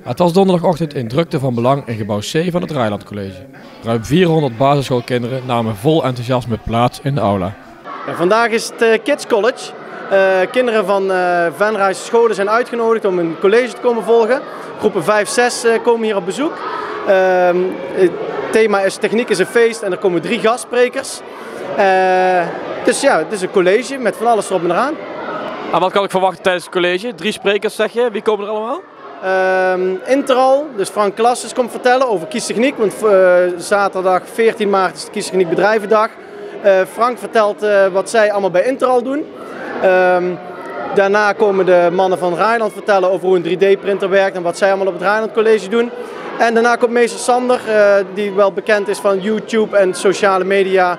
Het was donderdagochtend in drukte van belang in gebouw C van het Rijland College. Ruim 400 basisschoolkinderen namen vol enthousiasme plaats in de aula. Ja, vandaag is het Kids College. Kinderen van Venraayse scholen zijn uitgenodigd om een college te komen volgen. Groepen 5, 6 komen hier op bezoek. Het thema is Techniek is een feest en er komen 3 gastsprekers. Dus ja, het is een college met van alles erop en eraan. En wat kan ik verwachten tijdens het college? 3 sprekers zeg je, wie komen er allemaal? Interal, dus Frank Klasses komt vertellen over kiestechniek, want zaterdag 14 maart is de Kiestechniek Bedrijvendag. Frank vertelt wat zij allemaal bij Interal doen. Daarna komen de mannen van Rijnland vertellen over hoe een 3D-printer werkt en wat zij allemaal op het Rijnland College doen. En daarna komt meester Sander, die wel bekend is van YouTube en sociale media.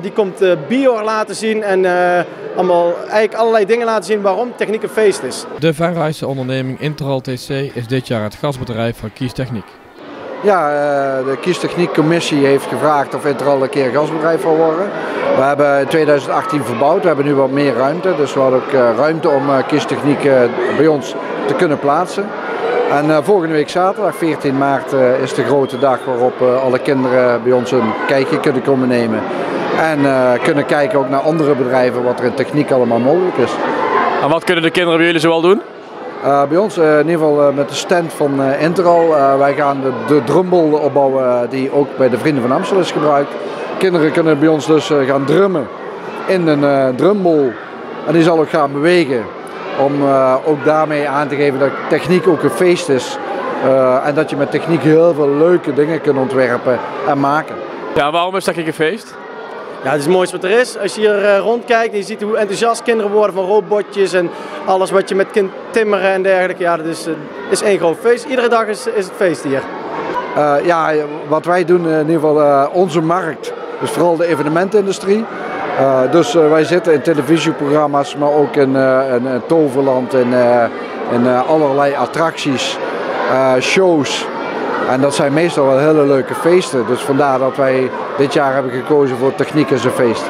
Die komt Bior laten zien en eigenlijk allerlei dingen laten zien waarom techniek een feest is. De Venraayse onderneming Interal TC is dit jaar het gastbedrijf van Kiestechniek. Ja, de Kiestechniekcommissie heeft gevraagd of Interal een keer gastbedrijf wil worden. We hebben in 2018 verbouwd, we hebben nu wat meer ruimte. Dus we hadden ook ruimte om Kiestechniek bij ons te kunnen plaatsen. En volgende week zaterdag, 14 maart, is de grote dag waarop alle kinderen bij ons een kijkje kunnen komen nemen. En kunnen kijken ook naar andere bedrijven wat er in techniek allemaal mogelijk is. En wat kunnen de kinderen bij jullie zoal doen? Bij ons in ieder geval met de stand van Interal. Wij gaan de drumbol opbouwen die ook bij de Vrienden van Amstel is gebruikt. Kinderen kunnen bij ons dus gaan drummen in een drumbol. En die zal ook gaan bewegen. Om ook daarmee aan te geven dat techniek ook een feest is. En dat je met techniek heel veel leuke dingen kunt ontwerpen en maken. Ja, waarom is techniek een feest? Ja, het is het mooiste wat er is. Als je hier rondkijkt en je ziet hoe enthousiast kinderen worden van robotjes en alles wat je met kunt timmeren en dergelijke. Ja, dat is één groot feest. Iedere dag is het feest hier. Ja, wat wij doen in ieder geval onze markt, dus vooral de evenementenindustrie. Dus wij zitten in televisieprogramma's, maar ook in Toverland, in allerlei attracties, shows. En dat zijn meestal wel hele leuke feesten. Dus vandaar dat wij dit jaar hebben gekozen voor Techniek is een feest.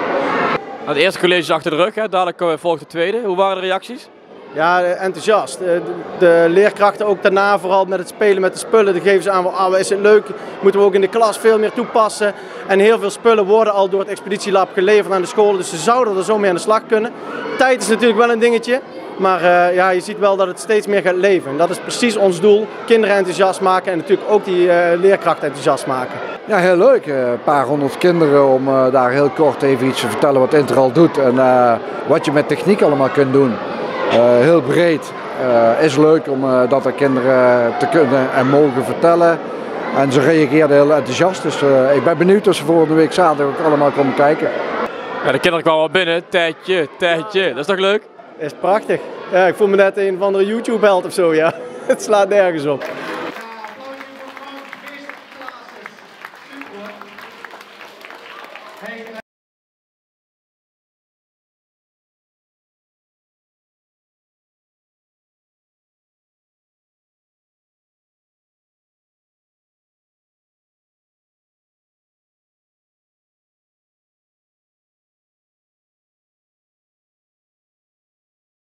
Het eerste college is achter de rug, hè? Dadelijk volgt de tweede. Hoe waren de reacties? Ja, enthousiast. De leerkrachten ook daarna, vooral met het spelen met de spullen, dan geven ze aan, is het leuk, moeten we ook in de klas veel meer toepassen. En heel veel spullen worden al door het Expeditielab geleverd aan de scholen, dus ze zouden er zo mee aan de slag kunnen. Tijd is natuurlijk wel een dingetje, maar ja, je ziet wel dat het steeds meer gaat leven. En dat is precies ons doel, kinderen enthousiast maken en natuurlijk ook die leerkrachten enthousiast maken. Ja, heel leuk. Een paar honderd kinderen om daar heel kort even iets te vertellen wat Interal doet en wat je met techniek allemaal kunt doen. Heel breed. Is leuk om dat aan kinderen te kunnen en mogen vertellen. En ze reageerden heel enthousiast. Dus ik ben benieuwd of ze volgende week zaterdag ook allemaal komen kijken. Ja, de kinderen kwamen al binnen. Tijdje. Dat is toch leuk? Is prachtig. Ja, ik voel me net een of andere YouTube-held of zo. Ja. Het slaat nergens op.